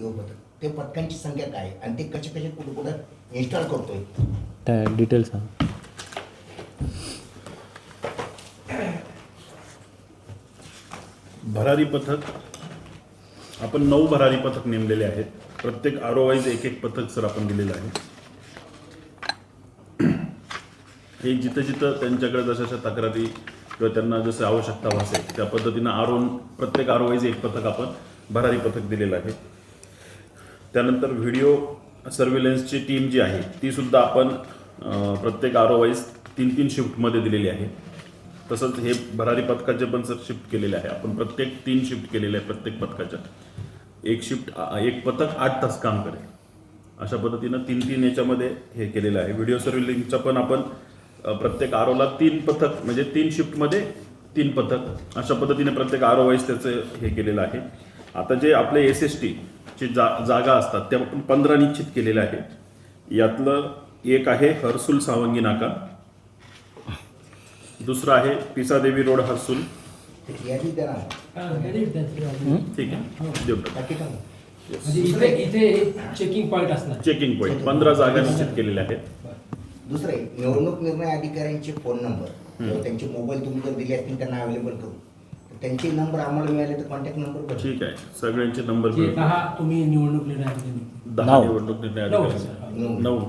Video पथक ते पथकांची संख्या काय आहे आणि ते कसे कसे कुठे कुठं इन्स्टॉल करतोय त्या डिटेल्स सांग. भरारी पथक आपण 9 भरारी पथक नेमलेले आहेत. प्रत्येक आरोवाईज एक एक पथक सर आपण दिलेलं आहे. हे जिथं जिथं त्यांच्याकडे जशा तक्रारी किंवा त्यांना जसं आवश्यकता भासेल त्या पद्धतीनं प्रत्येक आरोवाईज एक पथक आपण भरारी पथक दिलेलं आहे. त्यानंतर व्हिडिओ सर्व्हिलन्सची टीम जी आहे ती सुद्धा आपण प्रत्येक आरोवाईज 3-3 शिफ्टमध्ये दिलेली आहे. तसंच हे भरारी पथकाचे पण सर शिफ्ट केलेले आहे. आपण प्रत्येक 3 शिफ्ट केलेले आहे. प्रत्येक पथकाच्या एक पथक 8 तास काम करेल अशा पद्धतीनं 3-3 याच्यामध्ये हे केलेलं आहे. व्हिडिओ सर्व्हिलिंगचं पण आपण प्रत्येक आरोला 3 पथक म्हणजे 3 शिफ्टमध्ये 3 पथक अशा पद्धतीने प्रत्येक आरो वाईज त्याचं हे केलेलं आहे. आता जे आपले SST ची जागा असतात त्या आपण 15 निश्चित केलेल्या आहेत. यातलं एक आहे हर्सुल सावंगी नाका, दुसरा आहे पिसादेवी रोड हर्सुल. यादी द्या ना. ठीक आहे देऊ टाका. बाकी काय? म्हणजे इथे चेकिंग पॉईंट असणार. चेकिंग पॉईंट 15 जागा निश्चित केलेल्या आहेत. दुसरे निवडणूक निर्णय अधिकाऱ्यांचे फोन नंबर किंवा त्यांचे मोबाईल तुम्ही जर दिले असतील त्यांना अवेलेबल करू तर त्यांचे नंबर आम्हाला मिळाले तर कॉन्टॅक्ट नंबर ठीक आहे. सगळ्यांचे नंबर जे 10 तुम्ही निवडणूक निर्णय अधिकारी. 10 निवडणूक निर्णय अधिकारी. 9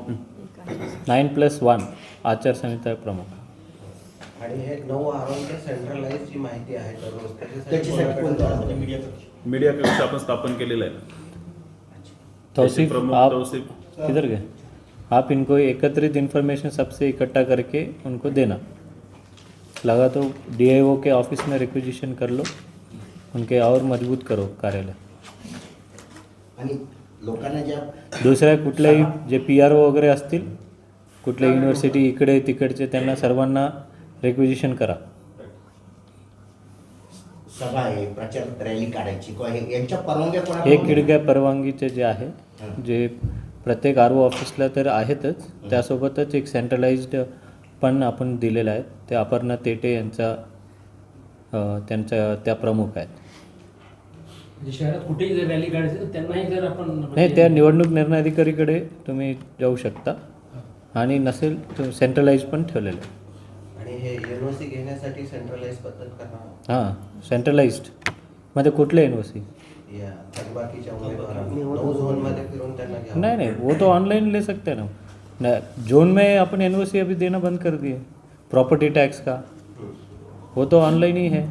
9+1 आचारसंहिता प्रमुख. आणि हे 9 आरोग्य सेंट्रलाइज जी माहिती आहे तर रोज त्याच्यासाठी कोणतं मीडिया कक्ष आपण स्थापन केलेला आहे. तौसीफ प्रमुख आप तौसीफ किधर गए? आप इनको एकत्रित इन्फॉर्मेशन सबसे इकट्ठा करके उनको देना. लगा तो DIO के ऑफिस में रिक्विजिशन कर लो, उनके और मजबूत करो कार्यालय. आणि लोकांना ज्या दुसऱ्या कुठल्याही जे PRO वगैरे असतील कुठल्या युनिव्हर्सिटी इकडे तिकडचे त्यांना सर्वांना रिक्विजिशन करा. सभा आहे प्रचार रॅली काढायची किंवा यांच्या परवानग्या हे कोणाकडून किडक्या परवानगीचे जे आहे जे प्रत्येक RO ऑफिसला तर आहेतच, त्यासोबतच एक सेंट्रलाइज्ड पण आपण दिलेलं आहे. ते अपर्णा तेटे यांचा त्यांच्या त्या प्रमुख आहेत. म्हणजे शहरात कुठेही जर रॅली काढायची तर त्यांनाही जर आपण नाही, त्या निवडणूक निर्णय अधिकारीकडे तुम्ही जाऊ शकता आणि नसेल तर सेंट्रलाइज पण ठेवलेलं आहे. आणि हे NOC घेण्यासाठी सेंट्रलाइज पद्धत करणार हां, सेंट्रलाइज्ड मध्ये कुठले NOC? या थकबाकीच्या उमेदवारांना 9 झोनमध्ये फिरून त्यांना घ्यावं. नहीं वो तो ऑनलाइन ले सकते हैं ना. जोन में अपन NOC अभी देना बंद कर दिए प्रॉपर्टी टैक्स का, वो तो ऑनलाइन ही है.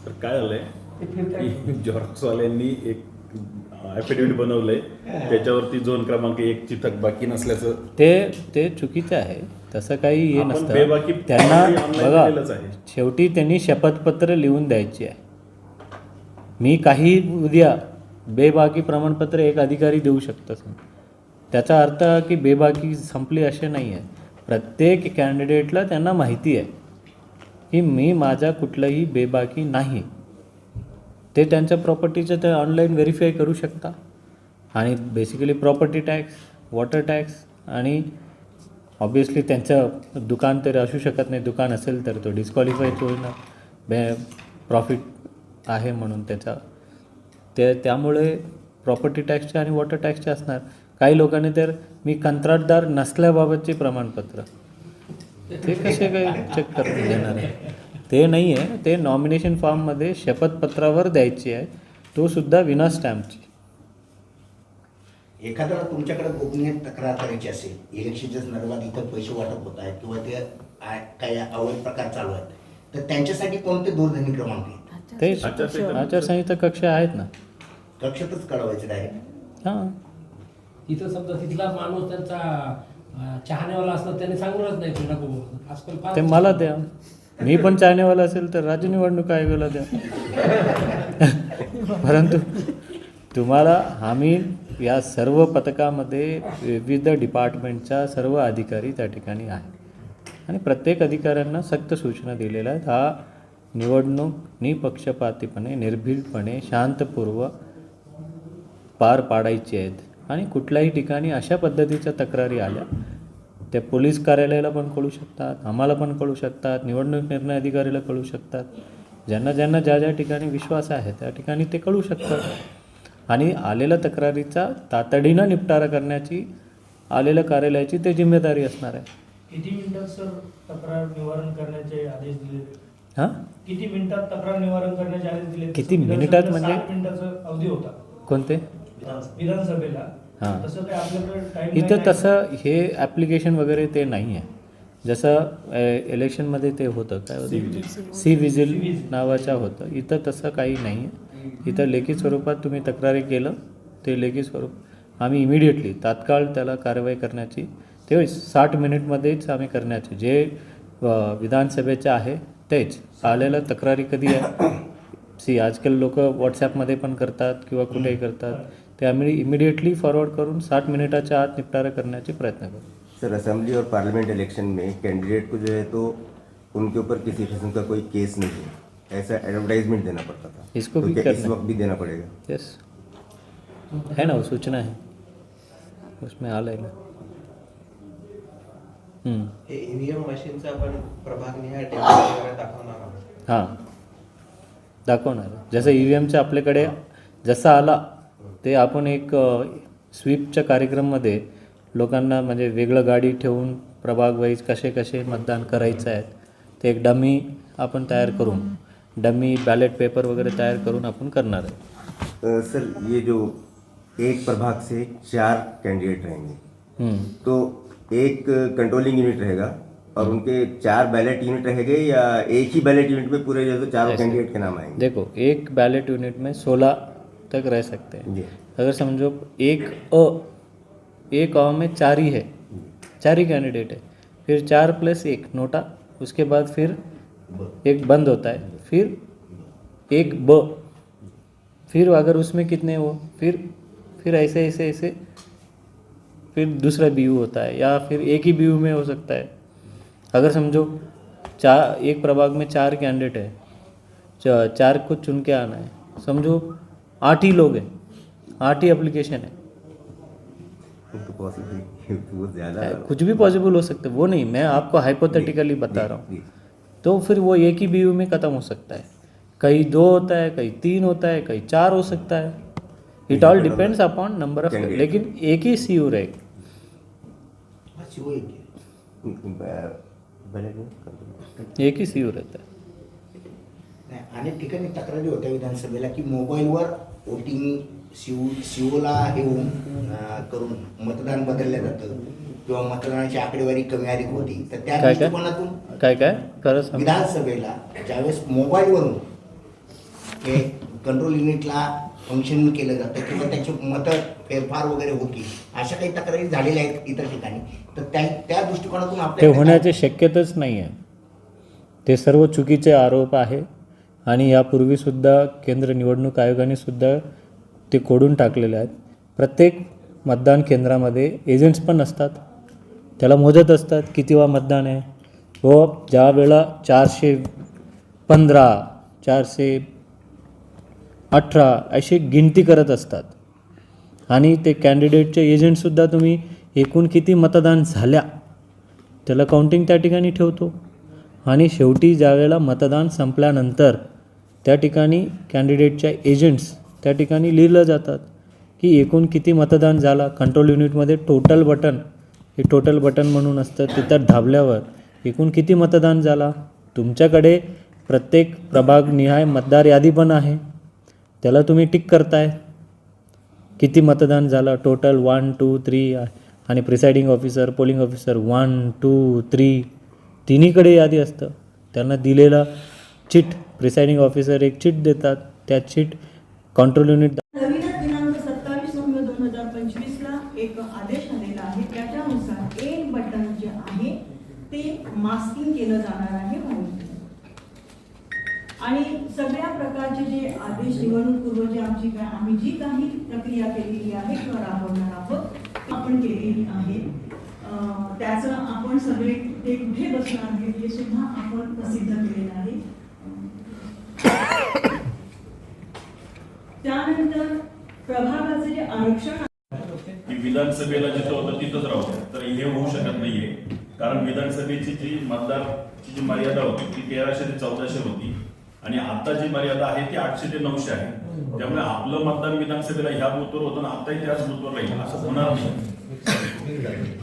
तर काय झालंय की झेरॉक्सवाल्यांनी एक ॲफिडेविट बनवलंय त्याच्यावरती झोन क्रमांक 1 ची थकबाकी नसल्याचं. ते चुकीचं आहे. तसं काही हे आपण बेबाकी नसतं. त्यांना online बघा केलेलंच आहे. शेवटी त्यांनी शपथपत्र लिहून द्यायची आहे. मी काही उद्या बेबाकी प्रमाणपत्र एक अधिकारी देऊ शकतो. त्याचा अर्थ की बेबाकी संपली असे नाही आहे. प्रत्येक कॅन्डिडेटला त्यांना माहिती आहे की मी माझा कुठलंही बेबाकी नाही. ते त्यांच्या प्रॉपर्टीचं ते ऑनलाईन व्हेरीफाय करू शकता. आणि basically property tax, water tax आणि ऑब्वियसली त्यांचं दुकान तर असू शकत नाही. दुकान असेल तर तो डिस्क्वालिफायच होईल ना, प्रॉफिट आहे म्हणून त्याचा. त्यामुळे प्रॉपर्टी टॅक्सचे आणि वॉटर टॅक्सचे असणार. काही लोकांनी तर मी कंत्राटदार नसल्याबाबतचे प्रमाणपत्र ते कसे काय चेक करून देणार आहे? ते नाही आहे. ते नॉमिनेशन फॉर्ममध्ये शपथपत्रावर द्यायची आहे, तो सुद्धा विना स्टॅम्पची. एखाद्याला तुमच्याकडे गोपनीय तक्रार करायची असेल इलेक्शनच्या संदर्भात इथं पैसे वाटप होत आहेत किंवा ते काही अवैध प्रकार चालू आहेत तर त्यांच्यासाठी कोणते दूरध्वनी क्रमांक आहेत? ते आचारसंहिता कक्ष आहेत ना, कक्षातच कळवायचं डायरेक्ट. हां. तिथं समजा तिथला माणूस त्यांचा चाहनेवाला असणार त्याने सांगणारच नाही की नको बोलू. आजकाल फार ते मला द्या. मी पण चाहनेवाला असेल तर राज्य निवडणूक आयोगाला द्या. परंतु तुम्हाला आम्ही या सर्व पथकामध्ये विविध डिपार्टमेंटच्या सर्व अधिकारी त्या ठिकाणी आहेत आणि प्रत्येक अधिकाऱ्यांना सक्त सूचना दिलेल्या आहेत. हा निवडणूक निपक्षपातीपणे, निर्भीडपणे, शांतपूर्व पार पाडायची आहेत आणि कुठल्याही ठिकाणी अशा पद्धतीच्या तक्रारी आल्या त्या पोलीस कार्यालयाला पण कळू शकतात, आम्हाला पण कळू शकतात, निवडणूक निर्णय अधिकारीला कळू शकतात. ज्यांना ज्या ज्या ठिकाणी विश्वास आहे त्या ठिकाणी ते कळू शकतात. आणि आलेल्या तक्रारीचा तातडीनं निपटारा करण्याची आलेल्या कार्यालयाची ते जिम्मेदारी असणार आहे. किती मिनिटात सर तक्रार निवारण करण्याचे आदेश दिले? हां किती मिनिटात तक्रार निवारण करण्याचे आदेश दिले? किती मिनिटात म्हणजे? 7 मिनिटाचा अवधी होता कोणते? विधानसभेला. हां. तसं काय आपल्याकडे टाइम इथं तसं हे ॲप्लिकेशन वगैरे ते नाही आहे. जसं इलेक्शनमध्ये ते होतं काय होतं सी विजिल नावाचं होतं. इथं तसं काही नाही आहे. इथं लेखी स्वरूपात तुम्ही तक्रारी केलं ते लेखी स्वरूप आम्ही इमिडिएटली तात्काळ त्याला कारवाई करण्याची ते 60 मिनिटमध्येच आम्ही करण्याचे जे विधानसभेचं आहे तेच. आलेलं तक्रारी कधी आहे आजकाल लोक व्हॉट्सॲपमध्ये पण करतात किंवा कुठेही करतात ते आम्ही इमिडिएटली फॉरवर्ड करून 60 मिनिटाच्या आत निपटारा करण्याचे प्रयत्न करू. सर असेंबली और पार्लियामेंट इलेक्शन में कैंडिडेट को जो है तो उनके ऊपर किसी किस्म का कोई केस नहीं है, ऐसा एडवर्टाइजमेंट देना पड़ता था. इसको तो भी क्या इस करना वक्त भी देना पड़ेगा? यस है ना वो सूचना है उसमें आ लगेगा. हे ईव्हीएम मशीनचं आपण प्रभागनिहाय टेबल वगैरे दाखवणार आहोत. हां दाखवणार आहे. जसं EVMचं आपल्याकडे जसं आला ते आपण एक स्वीपच्या कार्यक्रममध्ये लोकांना म्हणजे वेगळं गाडी ठेवून प्रभाग वाईज कसे कसे मतदान करायचं आहे ते एक डमी आपण तयार करून डमी बॅलेट पेपर वगैरे तयार करून आपण करणार आहे. सर ये जो एक प्रभाग से 4 कैंडिडेट रहेंगे तो एक कंट्रोलिंग यूनिट रहेगा और उनके 4 बैलेट यूनिट रहेंगे या एक ही बैलेट यूनिट में पूरे जैसे चारों कैंडिडेट के नाम आएंगे? देखो एक बैलेट यूनिट में 16 तक रह सकते हैं. जी. अगर समझो एक अ में 4 ही है, 4 ही कैंडिडेट है, फिर 4 + 1 नोटा, उसके बाद फिर एक बंद होता है, फिर एक ब, फिर अगर उसमें कितने हो फिर ऐसे ऐसे ऐसे फिर दूसरा BU होता है या फिर एक ही BU में हो सकता है. अगर समझो एक प्रभाग में 4 कैंडिडेट है, 4 को चुन के आना है, समझो 8 ही लोग हैं, 8 ही एप्लीकेशन है. तो पॉसिबल वो ज़्यादा कुछ भी पॉसिबल हो सकता है, वो नहीं मैं आपको हाइपोथेटिकली बता रहा हूँ. तो फिर वो एक ही BU में ख़त्म हो सकता है. कहीं 2 होता है, कहीं 3 होता है, कहीं 4 हो सकता है. It all depends upon number of, लेकिन एक ही CU रहेगा. CU एक आहे. एक ही CU रहता है. नाही, अनेक ठिकाणी तक्रारी होत्या विधानसभेला की मोबाईलवर वोटिंग सीओला हे होऊन करून मतदान बदललं जातं किंवा मतदानाची आकडेवारी कमी अधिक होती. तर त्या काय दृष्टिकोनातून काय खरं सांग. विधानसभेला ज्यावेळेस मोबाईलवरून हे कंट्रोल युनिटला फंक्शन केलं जातं किंवा त्याची मतं फेरफार वगैरे होती, अशा काही तक्रारी झालेल्या आहेत इतर ठिकाणी. तर त्या दृष्टिकोनातून ते आपल्याला होण्याची शक्यताच नाही आहे. ते सर्व चुकीचे आरोप आहे आणि यापूर्वीसुद्धा केंद्र निवडणूक आयोगाने सुद्धा ते खोडून टाकलेले आहेत. प्रत्येक मतदान केंद्रामध्ये एजंट्स पण असतात, त्याला मोजत असतात कितीवा मतदान आहे व ज्या वेळा 415 418 अशी गिनती करत असतात. आणि ते कॅन्डिडेटचे एजंटसुद्धा तुम्ही एकूण किती मतदान झाल्या त्याला काउंटिंग त्या ठिकाणी ठेवतो आणि शेवटी ज्यावेळेला मतदान संपल्यानंतर त्या ठिकाणी कॅन्डिडेटच्या एजंट्स त्या ठिकाणी लिहिलं जातात की एकूण किती मतदान झाला. कंट्रोल युनिटमध्ये टोटल बटन हे टोटल बटन म्हणून असतं, तिथं दाबल्यावर एकूण किती मतदान झाला. तुमच्याकडे प्रत्येक प्रभागनिहाय मतदार यादी पण आहे, त्याला तुम्ही टिक करताय किती मतदान झालं टोटल 1 2 3 आणि प्रिसाइडिंग ऑफिसर पोलिंग ऑफिसर 1 2 3 तिन्हीकडे यादी असतं. त्यांना दिलेला चिट प्रिसाइडिंग ऑफिसर एक चिट देतात, त्या चिट कंट्रोल युनिट नवीनच दिनांक 27 नोव्हेंबर 2025ला एक आदेश आलेला आहे. त्याच्यानुसार एक बटन जे आहे ते मास्किंग केलं जाणार आहे आणि सगळ्या प्रकारचे जे आदेश निवडणूकपूर्व जे आम्ही जी काही प्रक्रिया केलेली आहे किंवा राबवणार आहोत आपण केलेली आहे. त्याचं आपण सगळे ते कुठे बसणार आहे हे सुद्धा आपण प्रसिद्ध केलेलं आहे. त्यानंतर प्रभागाचे जे आरक्षण विधानसभेला जिथं होतं तिथंच राहू द्या, तर हे होऊ शकत नाहीये. कारण विधानसभेची जी मतदारची जी मर्यादा होती ती 1300 ते 1400 होती आणि आता जी मर्यादा आहे ती 800 ते 900 आहे. त्यामुळे आपलं मतदान विधानसभेला ह्या बूथवर होतं ना आताही त्याच बूथवर राहील असं होणार नाही.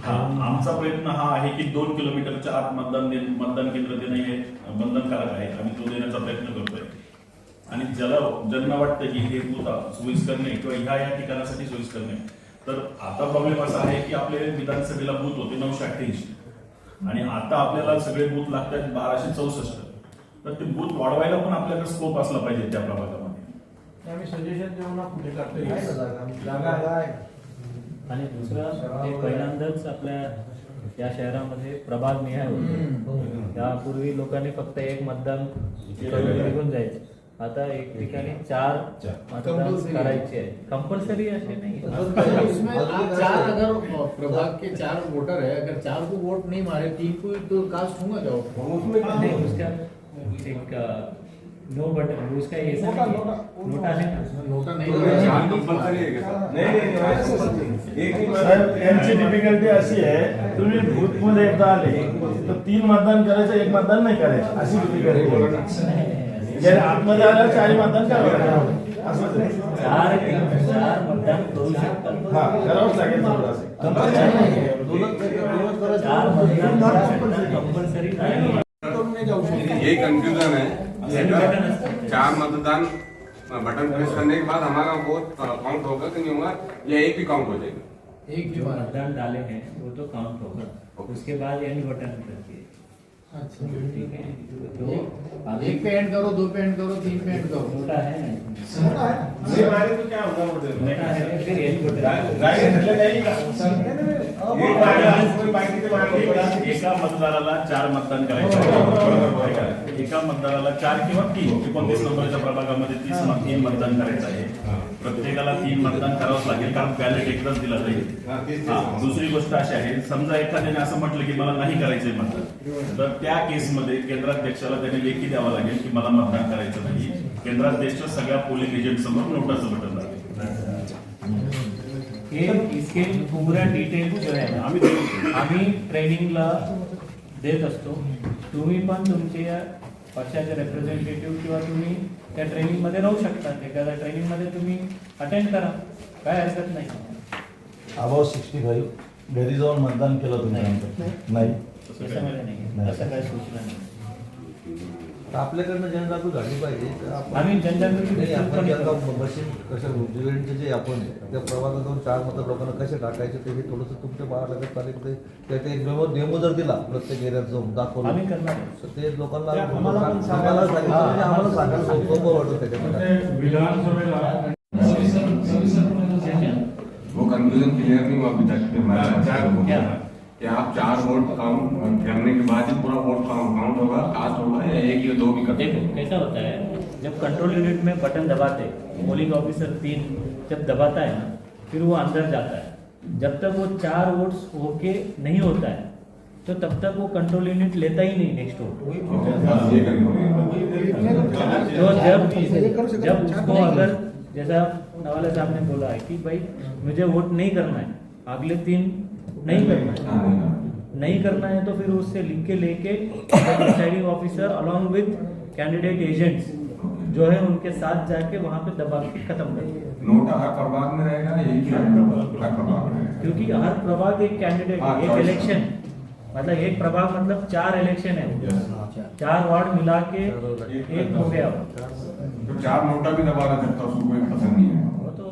हा आमचा प्रयत्न हा आहे की 2 किलोमीटरच्या आत मतदान केंद्र देणं हे बंधनकारक आहे. आम्ही तो देण्याचा प्रयत्न करतोय. आणि ज्यांना वाटतं की हे बूथ सोयीस्कर नाही किंवा ह्या ठिकाणासाठी सोयीस्कर नाही, तर आता प्रॉब्लेम असा आहे की आपले विधानसभेला बूथ होते 988 आणि आता आपल्याला सगळे बूथ लागतात 1264. तर ते बूथ वाढवायला पण आपल्याकडे स्कोप असला पाहिजे त्या प्रभागामध्ये. आम्ही सजेशन देऊ ना पुढे करतो जागा आहे. आणि दुसरं ते पहिल्यांदाच आपल्या या शहरामध्ये प्रभाग निहाय होते. त्यापूर्वी लोकांनी फक्त एक मतदान करून निघून जायचे. आता एक ठिकाणी 4 मतदान करायचे आहे. कंपल्सरी असे नाही. इसमें आप 4 अगर प्रभाग के 4 वोटर है, अगर 4 को वोट नहीं मारे 3 को तो कास्ट होगा क्या? नहीं, उसका एक नो बटन उसका ऐसा नोटा है ना, नोटा नहीं यांची डिफिकल्टी अशी आहे, तुम्ही बूथमध्ये एकदा आले तर 3 मतदान करायचं, 1 मतदान नाही करायचं, अशी डिफिकल्टी. आतमध्ये आल्यावर 4 मतदान करावं असं 4 मतदान करू शकतात. हा करावंच लागेल. 4 मतदान कंपल्सरी नाही. यही कंफ्यूजन है. 4 मतदान बटन प्रेस करने के बाद हमारा वोट काउंट होगा कि नहीं होगा, या एक भी काउंट हो जाएगा? एक भी मतदान डाले हैं वो तो काउंट होगा. उसके बाद एंड बटन करती है. अच्छा ठीक है. तो एक पे एंड करो, 2 पे एंड करो, 3 पे एंड करो. नोटा है ना, ये मारे तो क्या होगा मुझे नोटा है फिर एंड बटन. राइट એટલે નહીં का एक बार कोई बाकी के मार एका मतदाराला 4 मतदान करायचे आहे. एका मतदाराला 4 किंवा 3 29 नंबरच्या प्रभागामध्ये 3 मतदान करायचं आहे. प्रत्येकाला 3 मतदान करावंच लागेल कारण बॅलेट एकदाच दिला जाईल. दुसरी गोष्ट अशी आहे, समजा एखाद्याने असं म्हटलं की मला नाही करायचंय मतदान, तर त्या केसमध्ये केंद्राध्यक्षाला त्याने लेखी द्यावा लागेल की मला मतदान करायचं नाही. केंद्राध्यक्ष सगळ्या पोलिंग एजंट समोर नोटाचं बटन लागेल. इसके पूरा डिटेल जो आहे ना आम्ही ट्रेनिंगला देत असतो. तुम्ही पण तुमच्या पक्षाचे रिप्रेझेंटेटिव्ह किंवा तुम्ही त्या ट्रेनिंगमध्ये राहू शकता. एखाद्या ट्रेनिंगमध्ये तुम्ही अटेंड करा, काय हरकत नाही. अबाव 65 घरी जाऊन मतदान केलं तुम्ही? नाही. त्याच्यामध्ये नाही, असं काय सूचना नाही. आपल्याकडनं जनजागृती झाली पाहिजे. तर आम्ही जनजागृती नाही, आपण जनता बसेल कसं उजवीचे जे आपण त्या प्रभागात जाऊन 4 मतं लोकांना कसे टाकायचे ते हे थोडंसं तुमच्या बाळाला चालेल. ते डेमो जर दिला प्रत्येक एरियात जाऊन दाखवलं आम्ही करणार. तर ते लोकांना सांगायला सांगितलं म्हणजे आम्हाला सांगायला सोपं वाटतं त्याच्यामध्ये. वो कंफ्यूजन क्लियर नहीं हुआ अभी तक कि आप 4 वोट काउंट करने के बाद ही पूरा वोट काउंट होगा, कास्ट होगा, या 1 या 2 भी कर देखो कैसा होता है, जब कंट्रोल यूनिट में बटन दबाते पोलिंग ऑफिसर 3 जब दबाता है ना, फिर वो अंदर जाता है. जब तक वो 4 वोट्स होके नहीं होता है तो तब तक वो कंट्रोल यूनिट लेता ही नहीं नेक्स्ट वोट. तो जब उसको अगर जैसा नवाला साहब ने बोला है कि भाई मुझे वोट नहीं करना है, अगले 3 नहीं करना है, नहीं करना है तो फिर उससे लिख के लेके प्रिसाइडिंग ऑफिसर अलॉन्ग विद कैंडिडेट एजेंट्स जो है उनके साथ जाके वहाँ पे दबा के खत्म कर दिया. नोटा हर प्रभाग में रहेगा, एक ही हर प्रभाग में, क्योंकि हर प्रभाग एक कैंडिडेट है, एक इलेक्शन, मतलब एक प्रभाग मतलब 4 इलेक्शन है, 4 वार्ड मिला के एक हो गया. तो 4 नोटा भी दबाना सकता, उसको कोई पसंद नहीं है. वो तो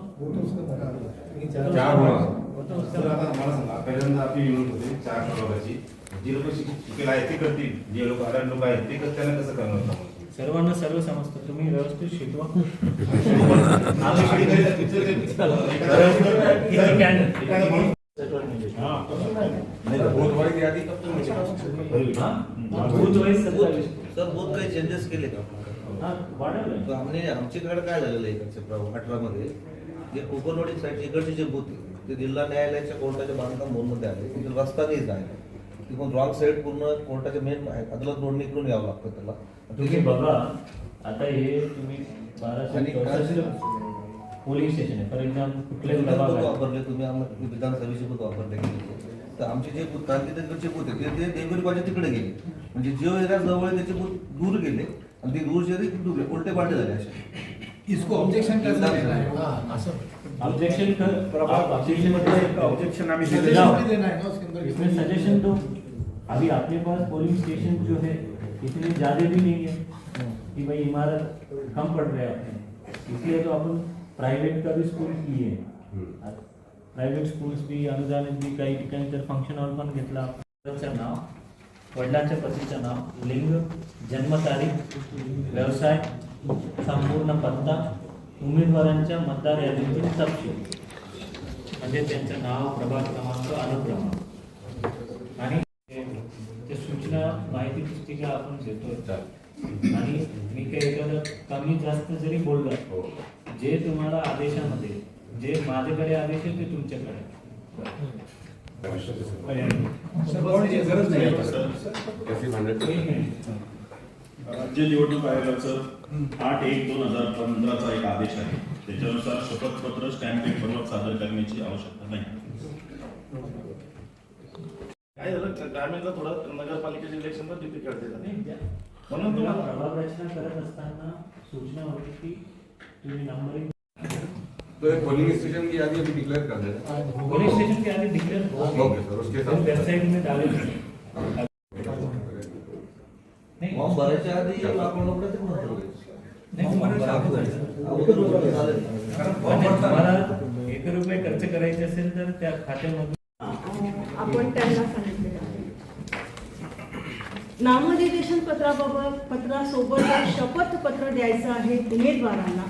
4 होना. मला सांगा, पहिल्यांदा आपली युनिट होती 4 प्रभागाची. जे लोक शिकेला आहे ते करतील, जे लोक अडाण लोक आहेत ते त्यांना कसं करणार? सर्वांना सर्व समजतं, तुम्ही व्यवस्थित शिकवा. बहुत बड़ी यादी कब तक सर बहुत काही चेंजेस केले का? तर आमच्याकडे काय झालेलं आहे इकडच्या 18 मध्ये जे कोकणवाडी साईड इकडचे जे बूथ ते जिल्हा न्यायालयाच्या कोर्टाच्या बांधकाम मोडमध्ये आले. तिथे रस्ता नाही जायला, तिकडून रॉंग साईड पूर्ण कोर्टाच्या मेन अदालत रोडने इकडून यावं लागतं त्याला. तुम्ही बघा आता हे तुम्ही 1264 पोलिंग स्टेशन आहे, फॉर एक्झाम्पल कुठले वापरले तुम्ही आम्हाला विधानसभेचे बूथ वापरले गेले. तर आमचे जे बूथ क्रांतीनगरचे बूथ आहे ते देवगिरी कॉलेज तिकडे गेले, म्हणजे जे एरिया जवळ त्याचे बूथ दूर गेले आणि ती रूल्स उलटे पालटे झाले असे. इसको ऑब्जेक्शन कैसे देना है? ऑब्जेक्शन कर, आप ऑब्जेक्शन ऑब्जेक्शन आम्ही सजेशन भी देना है ना उसके अंदर. इसमें सजेशन दो. अभी अपने पास पोलिंग स्टेशन जो है इतने ज़्यादा भी नहीं है कि भाई इमारत कम पड़ रहा है अपने, इसलिए तो अपन प्राइवेट का भी स्कूल किए. प्रायव्हेट स्कूल्स बी अनुदानित बी काही ठिकाणी तर फंक्शन हॉल पण घेतला. नाव, वडिलांच्या पतीचं नाव, लिंग, जन्मतारीख, व्यवसाय, संपूर्ण पत्ता, उमेदवारांच्या मतदार यादीतील तपशील म्हणजे त्यांचं नाव, प्रभाग क्रमांक, अनुक्रमांक आणि ते सूचना माहिती पुस्तिका आपण देतो. आणि मी काही एखादं कमी जास्त जरी बोललं, जे तुम्हाला आदेशामध्ये जे माझ्याकडे आदेश आहे ते तुमच्याकडे. गरज नाही. राज्य निवडणूक आयोगाचं 8/1/2015चा एक आदेश आहे. त्याच्यानुसार शपथपत्र स्टॅम्प पेपरवर सादर करण्याची आवश्यकता नाही. काय झालं ग्रामीणला थोडं नगरपालिकेच्या इलेक्शनला डिफिकल्ट आहे म्हणून तुम्हाला प्रभाग रचना करत असताना सूचना होती की तुम्ही नंबरिंग तो एक पोलिंग स्टेशन की यादी अभी डिक्लेयर कर देना. पोलिंग स्टेशन की यादी डिक्लेयर ओके सर, उसके साथ वेबसाइट में डालेंगे. नहीं फॉर्म भरायच्या आधी आपण लोक ते म्हणतो तुम्हाला 1 रुपये खर्च करायचे असेल तर त्या खात्यामधून आपण त्यांना सांगितले आहे. नामनिर्देशन पत्रासोबत शपथपत्र द्यायचं आहे उमेदवारांना.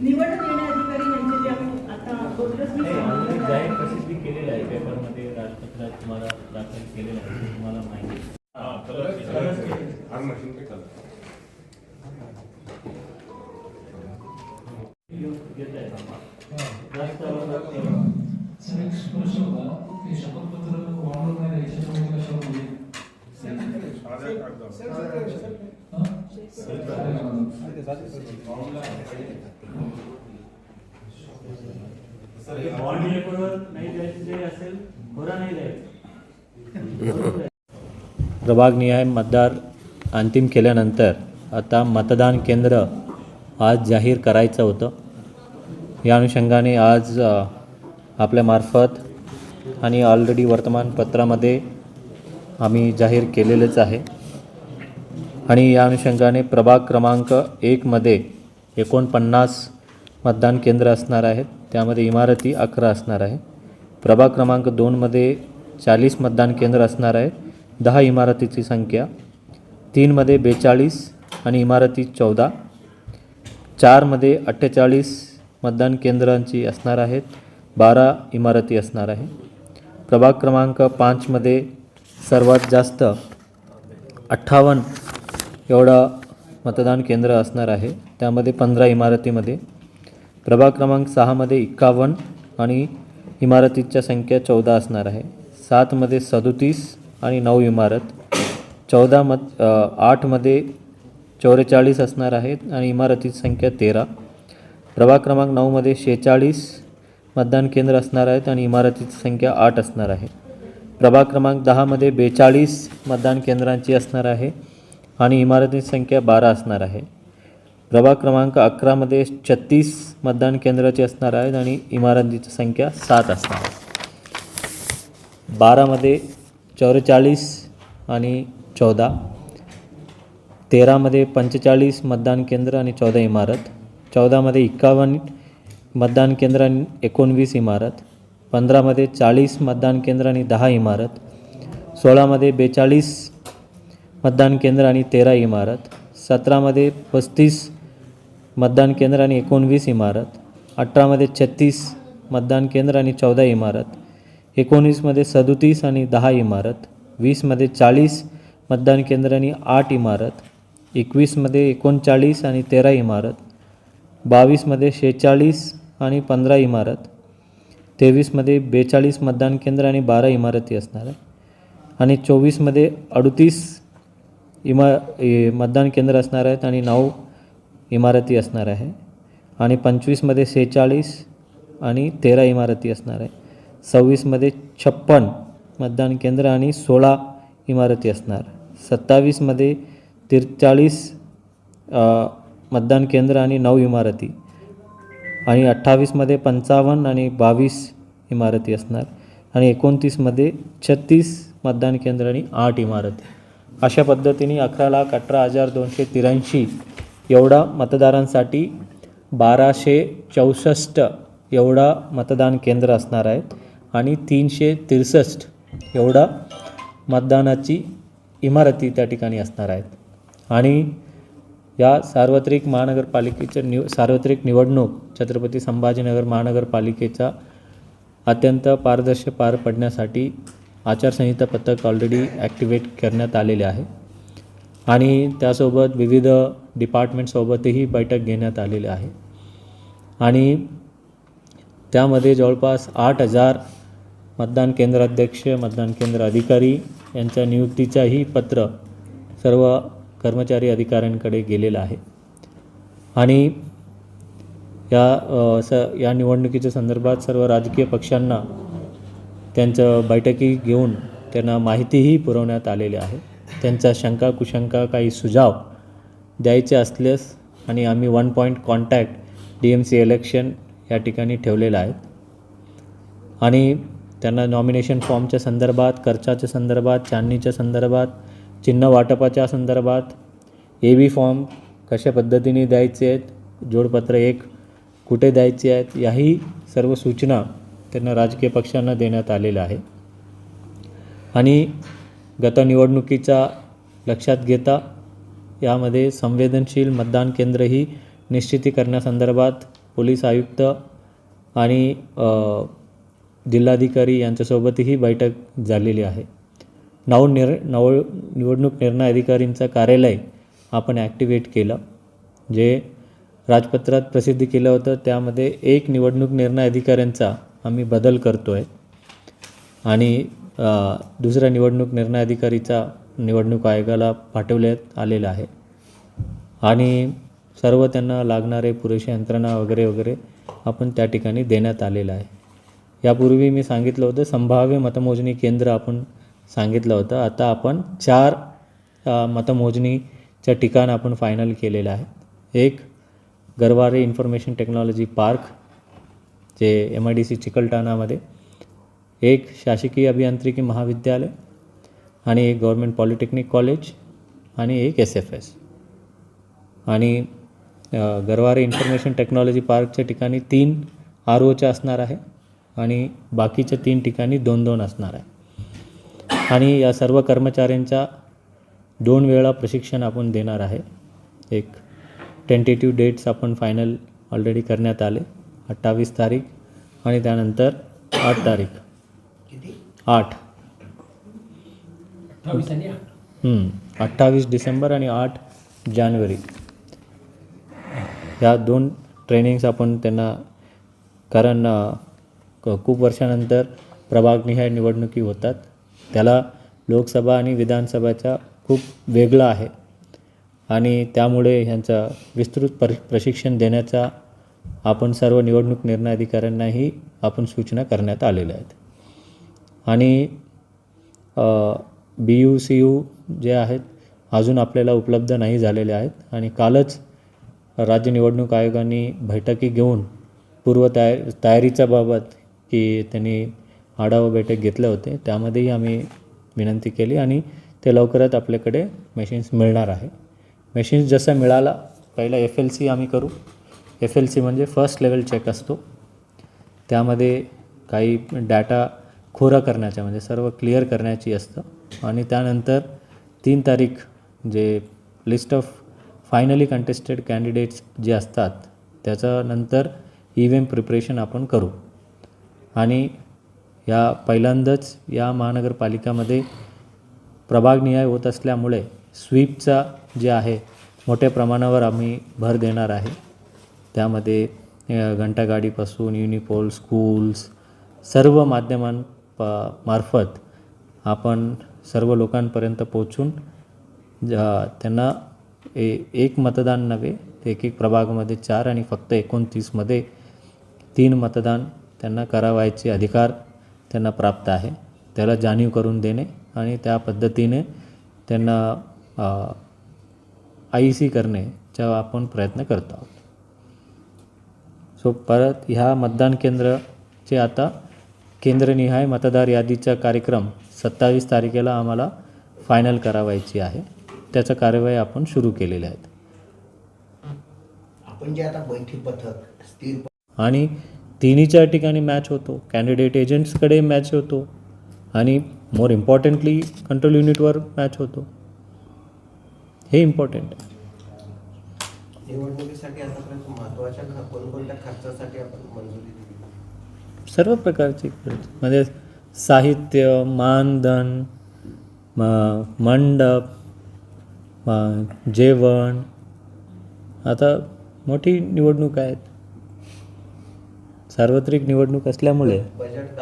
निवडणूक निर्णय अधिकारी यांचे जे आपण आता अगोदरच मी सांगितलं जाहीर प्रसिद्धी केलेलं आहे पेपरमध्ये, राजपत्रात तुम्हाला दाखल केलेलं आहे, तुम्हाला माहिती हर मशीन पे चलता है. घेत आहे. जास्त बॉन्ड पेपरवर नाही द्यायचे जे असेल कोरा नाही द्यायचं. प्रभागनिहाय मतदार अंतिम केल्यानंतर आता मतदान केंद्र आज जाहीर करायचं होतं. या अनुषंगाने आज आपल्यामार्फत आणि ऑलरेडी वर्तमानपत्रामध्ये आम्ही जाहीर केलेलंच आहे. आणि या अनुषंगाने प्रभाग क्रमांक 1मध्ये 49 मतदान केंद्र असणार आहेत. त्यामध्ये इमारती 11 असणार आहे. प्रभाग क्रमांक 2मध्ये 40 मतदान केंद्र असणार आहे. 10 इमारतीची संख्या, 3मध्ये 42 आणि इमारती 14, 4मध्ये 48 मतदान केंद्रांची असणार आहेत. 12 इमारती असणार आहे. प्रभाग क्रमांक 5मध्ये सर्वात जास्त 58 एवढं मतदान केंद्र असणार आहे. त्यामध्ये 15 इमारतीमध्ये. प्रभाग क्रमांक 6मध्ये 51 आणि इमारतीच्या संख्या 14 असणार आहे. 7मध्ये 37 आणि 9 इमारत. 8मध्ये 44 असणार आहेत आणि इमारतीची संख्या 13. प्रभाग क्रमांक 9मध्ये 46 मतदान केंद्र असणार आहेत आणि इमारतीची संख्या 8 असणार आहे. प्रभाग क्रमांक 10मध्ये 42 मतदान केंद्रांची असणार आहे आणि इमारतीची संख्या 12 असणार आहे. प्रभाग क्रमांक 11मध्ये 36 मतदान केंद्राची असणार आहेत आणि इमारतीची संख्या 7 असणार आहे. 12मध्ये 44 आणि 14. 13मध्ये 45 मतदान केंद्र आणि 14 इमारत. 14मध्ये 51 मतदान केंद्र आणि 19 इमारत. 15मध्ये 40 मतदान केंद्र आणि 10 इमारत. 16मध्ये 42 मतदान केंद्र आणि 13 इमारत. 17मध्ये 35 मतदान केंद्र आणि 19 इमारत. 18मध्ये 36 मतदान केंद्र आणि 14 इमारत. 19मध्ये 37 आणि 10 इमारत. 20मध्ये 40 मतदान केंद्र आणि 8 इमारत. 21मध्ये 39 आणि 13 इमारत. 22मध्ये 46 आणि 15 इमारत. 23मध्ये 42 मतदान केंद्र आणि 12 इमारती असणार आहे. आणि 24मध्ये 38 मतदान केंद्र असणार आहेत आणि 9 इमारती असणार आहे. आणि 25मध्ये 46 आणि 13 इमारती असणार आहे. 26मध्ये 56 मतदान केंद्र आणि 16 इमारती असणार. 27मध्ये 43 मतदान केंद्र आणि 9 इमारती आणि 28मध्ये 55 आणि 22 इमारती असणार आणि 29मध्ये 36 मतदान केंद्र आणि 8 इमारती. अशा पद्धतीने 11,18,283 एवढा मतदारांसाठी 1264 एवढा मतदान केंद्र असणार आहेत आणि 363 एवढा मतदानाची इमारती त्या ठिकाणी असणार आहेत. आणि या सार्वत्रिक महानगरपालिकेच्या सार्वत्रिक निवडणूक छत्रपती संभाजीनगर महानगरपालिकेचा अत्यंत पारदर्शक पार पडण्यासाठी आचारसंहिता पथक ऑलरेडी ॲक्टिवेट करण्यात आलेले आहे आणि त्यासोबत विविध डिपार्टमेंटसोबतही बैठक घेण्यात आलेली आहे आणि त्यामध्ये जवळपास 8,000 मतदान केंद्राध्यक्ष मतदान केंद्र अधिकारी यांच्या नियुक्तीचाही पत्र सर्व कर्मचारी अधिकाऱ्यांकडे गेलेलं आहे. आणि या निवडणुकीच्या संदर्भात सर्व राजकीय पक्षांना त्यांचं बैठकी घेऊन त्यांना माहितीही पुरवण्यात आलेली आहे. त्यांच्या शंका कुशंका काही सुझाव द्यायचे असल्यास आणि आम्ही 1 पॉईंट कॉन्टॅक्ट DMC इलेक्शन या ठिकाणी ठेवलेलं आहे आणि त्यांना नॉमिनेशन फॉर्मच्या संदर्भात, खर्चाच्या संदर्भात, छाननीच्या संदर्भात, चिन्ह वाटपाच्या संदर्भात, AB फॉर्म कशा पद्धतीने द्यायचे आहेत, जोडपत्र 1 कुठे द्यायचे आहेत, याही सर्व सूचना त्यांना राजकीय पक्षांना देण्यात आलेल्या आहे. आणि गत निवडणुकीचा लक्षात घेता यामध्ये संवेदनशील मतदान केंद्रही निश्चिती करण्यासंदर्भात पोलीस आयुक्त आणि जिल्हाधिकारी यांच्यासोबतही बैठक झालेली आहे. निवडणूक निर्णय अधिकारींचं कार्यालय आपण ॲक्टिवेट केलं, जे राजपत्रात प्रसिद्ध केलं होतं. त्यामध्ये 1 निवडणूक निर्णय अधिकाऱ्यांचा आम्ही बदल करतो आहे आणि दुसऱ्या निवडणूक निर्णय अधिकारीचा निवडणूक आयोगाला पाठवण्यात आलेला आहे आणि सर्व त्यांना लागणारे पुरेशी यंत्रणा वगैरे वगैरे आपण त्या ठिकाणी देण्यात आलेलं आहे. यापूर्वी मी सांगितलं होतं संभाव्य मतमोजणी केंद्र आपण सांगितलं होतं. आता आपण 4 मतमोजणीच्या ठिकाण आपण फायनल केलेलं आहे. एक गरवारे इन्फॉर्मेशन टेक्नॉलॉजी पार्क जे MIDC चिकलठाणामध्ये, एक शासकीय अभियांत्रिकी महाविद्यालय आणि एक गव्हर्मेंट पॉलिटेक्निक कॉलेज आणि एक SFS. आणि गरवारे इन्फॉर्मेशन टेक्नॉलॉजी पार्कच्या ठिकाणी 3 ROच्या असणार आहे आणि बाकीच्या 3 ठिकाणी 2-2 असणार आहे. आणि या सर्व कर्मचाऱ्यांच्या 2 वेळा प्रशिक्षण आपण देणार आहे. एक टेंटेटिव्ह डेट्स आपण फायनल ऑलरेडी करण्यात आले, 28 तारीख आणि त्यानंतर 8 तारीख. 8 28 डिसेंबर आणि 8 जानेवारी ह्या 2 ट्रेनिंग्स आपण त्यांना, कारण खूप वर्षानंतर प्रभागनिहाय निवडणुकी होतात, त्याला लोकसभा आणि विधानसभाचा खूप वेगळा आहे आणि त्यामुळे ह्यांचा विस्तृत प्रशिक्षण देण्याचा आपण सर्व निवडणूक निर्णय अधिकाऱ्यांनाही आपण सूचना करण्यात आलेल्या आहेत. आणि BU CU जे आहेत अजून आपल्याला उपलब्ध नाही झालेले आहेत आणि कालच राज्य निवडणूक आयोगाने बैठकी घेऊन तयारीच्या बाबत की त्यांनी आढावा बैठक घेतले होते, त्यामध्येही आम्ही विनंती केली आणि ते लवकरच आपल्याकडे मशीन्स मिळणार आहे. मशीन्स जसं मिळाला पहिला FLC आम्ही करू. FLC म्हणजे फर्स्ट लेवल चेक असतो, त्यामध्ये काही डाटा खोरा करण्याचा म्हणजे सर्व क्लिअर करण्याची असतं आणि त्यानंतर 3 तारीख जे list of finally contested candidates जे असतात त्याच्यानंतर EVM प्रिपरेशन आपण करू. आणि या पहिल्यांदाच या महानगरपालिकामध्ये प्रभागनिहाय होत असल्यामुळे स्वीपचा जे आहे मोठ्या प्रमाणावर आम्ही भर देणार आहे. त्यामध्ये घंटागाडीपासून युनिपोल, स्कूल्स, सर्व माध्यमांमार्फत आपण सर्व लोकांपर्यंत पोहोचून त्यांना एक मतदान नव्हे, एक प्रभागामध्ये 4 आणि फक्त 29मध्ये 3 मतदान त्यांना करावायचे अधिकार त्यांना प्राप्त आहे त्याला जाणीव करून देणे आणि त्या पद्धतीने त्यांना IEC करण्याचा आपण प्रयत्न करत आहोत. सो परत ह्या मतदान केंद्राचे आता केंद्रनिहाय मतदार यादीचा कार्यक्रम 27 तारखेला आम्हाला फायनल करावायची आहे. त्याचं कार्यवाही आपण सुरू केलेले आहेत. आपण जे आता बैठी पथक स्थिर आणि तिन्हीच्या ठिकाणी मॅच होतो. कॅन्डिडेट एजंट्सकडे मॅच होतो आणि मोर इम्पॉर्टंटली कंट्रोल युनिटवर मॅच होतो. हे इम्पॉर्टंट आहे. निवडणुकीसाठी आतापर्यंत महत्त्वाच्या कोणकोणत्या खर्चासाठी आपण मंजुरी दिली? सर्व प्रकारचे खर्च म्हणजे साहित्य, मानधन, मंडप, जेवण. आता मोठी निवडणूक आहेत. सार्वत्रिक निवडणूक असल्यामुळे बजेट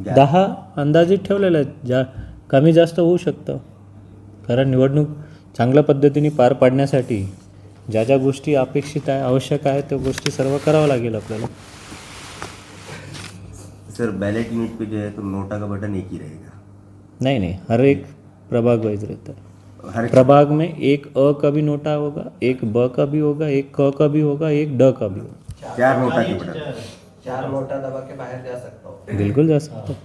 10 अंदाजित ठेवलेलं आहे. कमी जास्त होऊ शकतं कारण निवडणूक चांगल्या पद्धतीने पार पाडण्यासाठी ज्या ज्या गोष्टी अपेक्षित आहे आवश्यक आहे त्या गोष्टी सर्व करावं लागेल आपल्याला. सर बैलेट यूनिट पे जो है तो नोटा का बटन एक ही रहेगा? नहीं, हर एक प्रभाग वाइज रहता है. हर प्रभाग में एक अ का भी नोटा होगा, एक ब का भी होगा, एक क का भी होगा, एक ड का भी होगा. 4 नोटा के बटन. 4 नोटा दबा के बाहर जा सकता हूँ. बिल्कुल जा सकता है.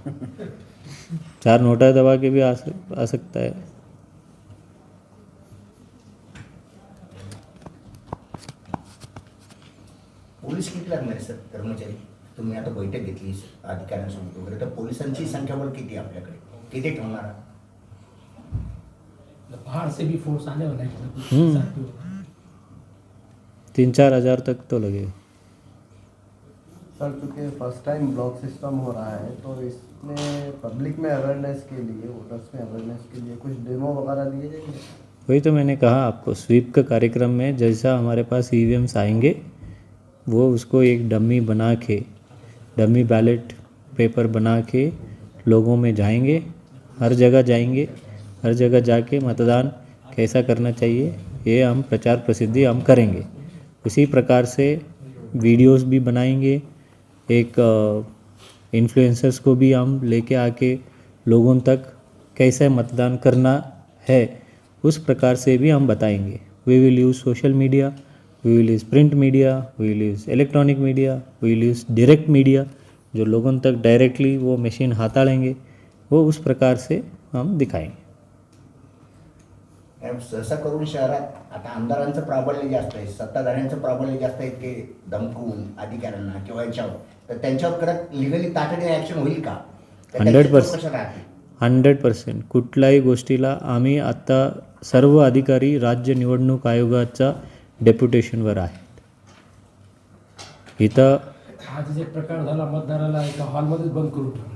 4 नोटा दबा के भी आ सकता है. पोलीस किती लागणार आहे सर कर्मचारी? तुम्ही आता बैठक घेतली अधिकाऱ्यांसोबत वगैरे, तर पोलिसांची संख्याबळ किती आहे आपल्याकडे? किती ठेवणार? बाहर से भी फोर्स आने वाला है. 3-4 हज़ार तक तो लगेगा. सर चूँकि फर्स्ट टाइम ब्लॉक सिस्टम हो रहा है तो इसमें पब्लिक में अवेयरनेस के लिए, वोटर्स में अवेयरनेस के लिए कुछ डेमो वगैरह दिए जाएंगे? वही तो मैंने कहा आपको, स्वीप का कार्यक्रम में जैसा हमारे पास EVMs आएंगे वो उसको एक डमी बना के, डमी बैलेट पेपर बना के लोगों में जाएंगे, हर जगह जाएंगे, हर जगह जाके मतदान कैसा करना चाहिए ये हम प्रचार प्रसिद्धि हम करेंगे. उसी प्रकार से वीडियोस भी बनाएंगे. एक इन्फ्लुएंसर्स को भी हम लेके आके लोगों तक कैसे मतदान करना है उस प्रकार से भी हम बताएंगे. We will use social media, we will use print media, we will use electronic media, we will use direct media. जो लोगों तक डायरेक्टली वो मशीन हाताळेंगे वो उस प्रकार से हम दिखाएंगे. सहसा करून शहरात आता आमदारांचं प्राबल्य जास्त आहे, सत्ताधाऱ्यांचं प्राबल्य जास्त आहे की धमकून अधिकाऱ्यांना किंवा याच्यावर, तर त्यांच्यावर कडक लिगली तातडीने ॲक्शन होईल का? 100% कुठल्याही गोष्टीला आम्ही आता सर्व अधिकारी राज्य निवडणूक आयोगाचा डेप्युटेशनवर आहेत. इथं आज जे प्रकार झाला मतदाराला एका हॉलमध्येच बंद करून ठेवलं.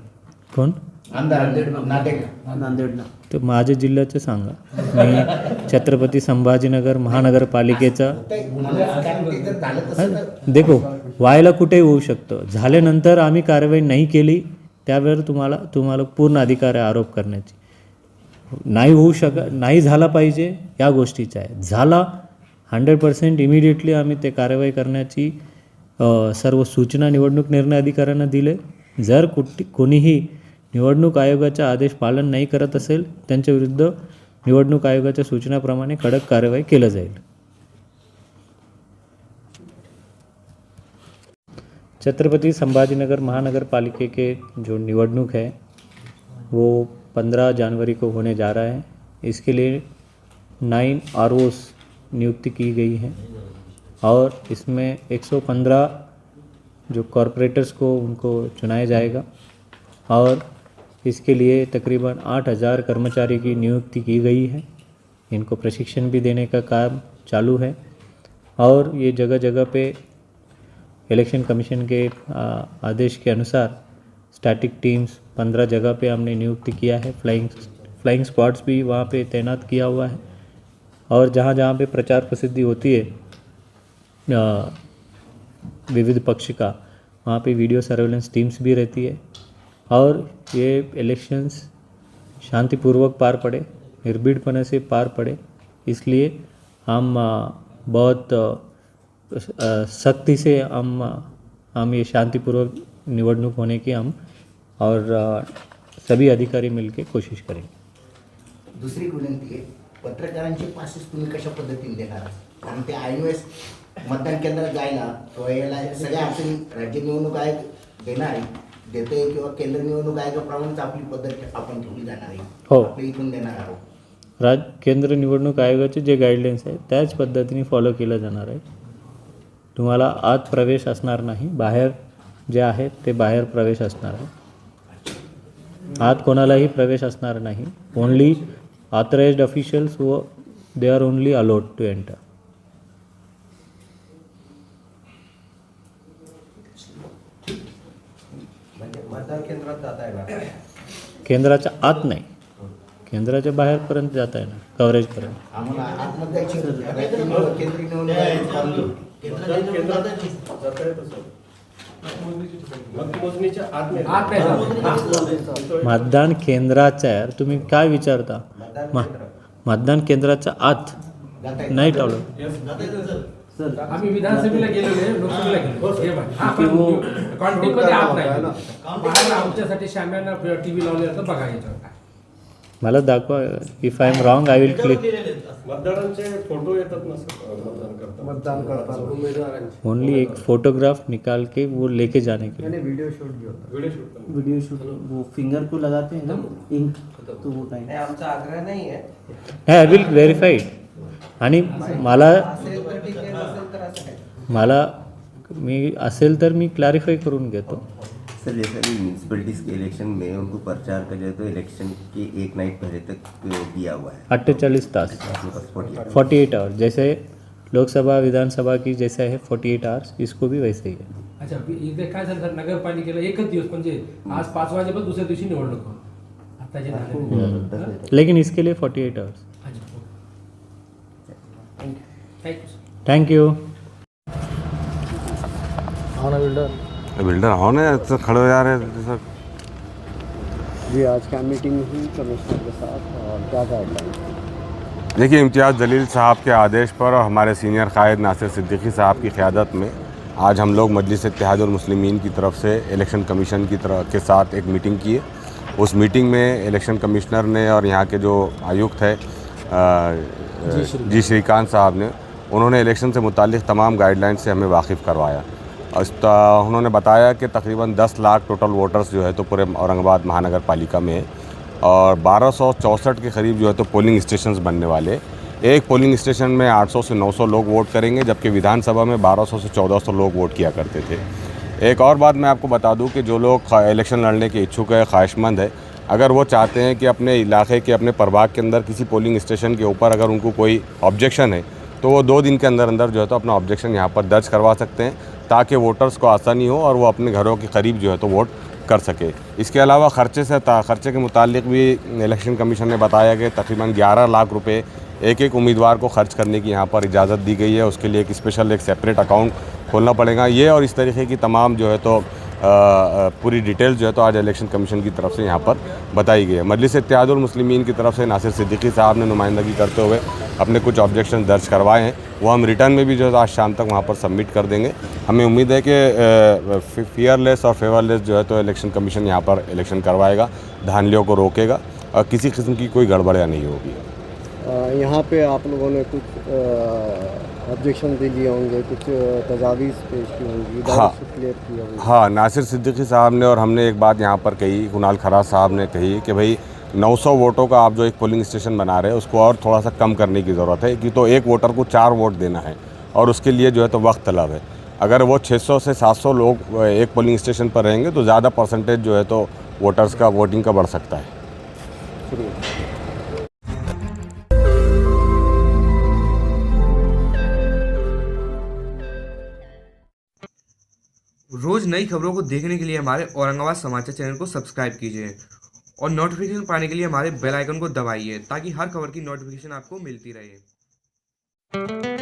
कोण? नांदेडला. तर माझ्या जिल्ह्याचं सांगा. मी छत्रपती संभाजीनगर महानगरपालिकेचा देखो व्हायला कुठेही होऊ शकतं. झाल्यानंतर आम्ही कारवाई नाही केली त्यावेळेस तुम्हाला पूर्ण अधिकार आहे आरोप करण्याची. नाही झाला पाहिजे या गोष्टीचा आहे. झाला 100% इमिडिएटली आम्ही ते कारवाई करण्याची सर्व सूचना निवडणूक निर्णय अधिकाऱ्यांना दिले. जर कोणीही निवडणूक आयोगाचा आदेश पालन नाही करत असेल त्यांच्या विरुद्ध निवडणूक आयोगाच्या सूचनाप्रमाणे कडक कारवाई केली जाईल. छत्रपति संभाजीनगर महानगर पालिका के जो निवडणूक है वो 15 जनवरी को होने जा रहा है. इसके लिए 9 ROs नियुक्ति की गई है और इसमें 115 जो कॉरपोरेटर्स को उनको चुनाया जाएगा और इसके लिए तकरीबन 8000 कर्मचारी की नियुक्ति की गई है. इनको प्रशिक्षण भी देने का काम चालू है और ये जगह जगह पे इलेक्शन कमीशन के आदेश के अनुसार स्टैटिक टीम्स 15 जगह पे हमने नियुक्ति किया है. फ्लाइंग स्क्वाड्स भी वहाँ पे तैनात किया हुआ है और जहाँ जहाँ पे प्रचार प्रसिद्धि होती है विविध पक्ष का वहाँ पे वीडियो सर्वेलेंस टीम्स भी रहती है और ये इलेक्शंस शांतिपूर्वक पार पड़े, निर्भीड़पने से पार पड़े, इसलिए हम बहुत सख्ती से हम ये शांतिपूर्वक निवडणूक होने की हम और सभी अधिकारी मिलके कोशिश करेंगे। दुसरी विनंती आहे, पत्रकारांचे पासेस तुम्ही कशा पद्धतीने देणार आहात? कारण ते ऐनवेळेस मतदान केंद्रात जायला किंवा याला सगळ्या अडचणी राज्य निवडणूक आयोग देणार आहे, देते किंवा केंद्र निवडणूक आयोगाप्रमाणेच आपली पद्धत आपण ठेवली जाणार आहे. हो. आपल्या इथून देणार आहोत. केंद्र निवडणूक आयोगाचे जे गाईडलाईन्स आहेत त्याच पद्धतीने फॉलो केलं जाणार आहे. तुम्हाला आत प्रवेश असणार नाही, बाहेर जे आहेत ते बाहेर प्रवेश असणार आहे. आत कोणालाही प्रवेश असणार नाही. ओनली ऑथराइज्ड ऑफिशियल्स व they are only allowed to enter. म्हणजे मतदान केंद्रात जाता येणार. केंद्राच्या आत नाही, केंद्राच्या बाहेरपर्यंत जाता येणार, कव्हरेजपर्यंत. आम्हाला आतमध्ये जायची केंद्रीय निवडणूक आयोग मतदान केंद्राच्या तुम्ही काय विचारता? मतदान केंद्राच्या आत नाही टाळलं. आम्ही विधानसभेला गेलेलो, लोकसभेला गेलो. कॉन्टिन्यूमध्ये आत नाही. बाहेर आमच्यासाठी शाम्यांना टीव्ही लावले तर बघा याच्यावर काय. मला दाखवा. If I am wrong I will click. मतदारांचे फोटो येतात ना मतदान करताना ओनली एक फोटोग्राफ निकाल के वो लेके जाने के लिए. वीडियो शूट भी होता है. वीडियो शूट वो फिंगर को लगाते हैं ना इंक, तो वो टाइम. नाही, आमचा आग्रह नाही आहे. I will verified. आणि मला असेल तर ठीक आहे, नसेल तर असं काय. मला मी असेल तर मी क्लॅरिफाय करून घेतो. सर जैसे अभी म्यूनसिपलिटीज़ के इलेक्शन में उनको प्रचार का जो है तो इलेक्शन के एक नाइट पहले तक दिया हुआ है 48 तास, आपके पास 48 आवर्स. जैसे लोकसभा विधानसभा की जैसे है 48 आवर्स, इसको भी वैसे ही है. अच्छा, इथे काय झालं सर, नगरपालिकेला एकच दिवस म्हणजे आज 5 वाजेपर्यंत दुसऱ्या दिवशी निवडणूक होईल. आता जे झालं. लेकिन इसके लिए 48 आवर्स. थँक्यू. थँक्यू. बिल्डर हो ना तो खड़े हो जा रहे हैं सर. जी आज क्या मीटिंग हुई कमिश्नर के साथ और क्या गाइडलाइन? देखिए, इम्तियाज़ जलील साहब के आदेश पर और हमारे सीनियर कायद नासिर सिद्दीकी साहब की क़यादत में आज हम लोग मजलिस इत्तेहादुल मुस्लिमीन की तरफ से इलेक्शन कमीशन के साथ एक मीटिंग की है. उस मीटिंग में इलेक्शन कमिश्नर ने और यहाँ के जो आयुक्त है जी श्रीकांत साहब ने, उन्होंने इलेक्शन से मुताल्लिक़ तमाम गाइडलाइन से हमें वाकिफ़ करवाया. उन्होंने बताया कि तकरीबन 10 लाख टोटल वोटर्स जो है तो पूरे औरंगाबाद महानगर पालिका में है और 1264 के करीब जो है तो पोलिंग स्टेशंस बनने वाले. एक पोलिंग स्टेशन में 800 से 900 लोग वोट करेंगे, जबकि विधानसभा में 1200 से 1400 लोग वोट किया करते थे. एक और बात मैं आपको बता दूं कि जो लोग इलेक्शन लड़ने के इच्छुक है, ख्वाहिशमंद है, अगर वो चाहते हैं कि अपने इलाके के, अपने प्रभाग के अंदर किसी पोलिंग स्टेशन के ऊपर अगर उनको कोई ऑब्जेक्शन है तो वो 2 दिन के अंदर अंदर जो है तो अपना ऑब्जेक्शन यहाँ पर दर्ज करवा सकते हैं, ताकि वोटर्स को आसानी हो और वो अपने घरों के करीब जो है तो वोट कर सके. इसके अलावा खर्चे के मुतालिक भी इलेक्शन कमीशन ने बताया कि तकरीबन 11 लाख रुपए एक उम्मीदवार को खर्च करने की यहाँ पर इजाज़त दी गई है. उसके लिए एक स्पेशल एक सेपरेट अकाउंट खोलना पड़ेगा. ये और इस तरीके की तमाम जो है तो पूरी डिटेल जो है तो आज इलेक्शन कमीशन की तरफ से यहाँ पर बताई गई है. मजलिस इत्तेहादुल मुस्लिमीन की तरफ से नासिर सिद्दीकी साहब ने नुमाइंदगी करते हुए अपने कुछ ऑब्जेक्शन दर्ज करवाए हैं, वो हम रिटर्न में भी जो है आज शाम तक वहाँ पर सबमिट कर देंगे. हमें उम्मीद है कि फियरलेस और फेवरलेस जो है तो इलेक्शन कमीशन यहाँ पर इलेक्शन करवाएगा, धांधलियों को रोकेगा और किसी किस्म की कोई गड़बड़ियाँ नहीं होगी. यहाँ पे आप लोगों ने कुछ ऑब्जेक्शन दे लिए होंगे, कुछ तजावीज़ पेश की होंगी, क्लियर की होंगी. हाँ, नासिर सिद्दीकी साहब ने और हमने एक बात यहाँ पर कही, कुणाल खराज साहब ने कही कि भाई 900 वोटों का आप जो एक पोलिंग स्टेशन बना रहे हैं उसको और थोड़ा सा कम करने की ज़रूरत है, कि तो एक वोटर को 4 वोट देना है और उसके लिए जो है तो वक्त तलब है. अगर वो 600 से 700 लोग एक पोलिंग स्टेशन पर रहेंगे तो ज़्यादा परसेंटेज जो है तो वोटर्स का वोटिंग का बढ़ सकता है. रोज़ नई खबरों को देखने के लिए हमारे औरंगाबाद समाचार चैनल को सब्सक्राइब कीजिए और नोटिफिकेशन पाने के लिए हमारे बेल आइकन को दबाइए ताकि हर खबर की नोटिफिकेशन आपको मिलती रहे.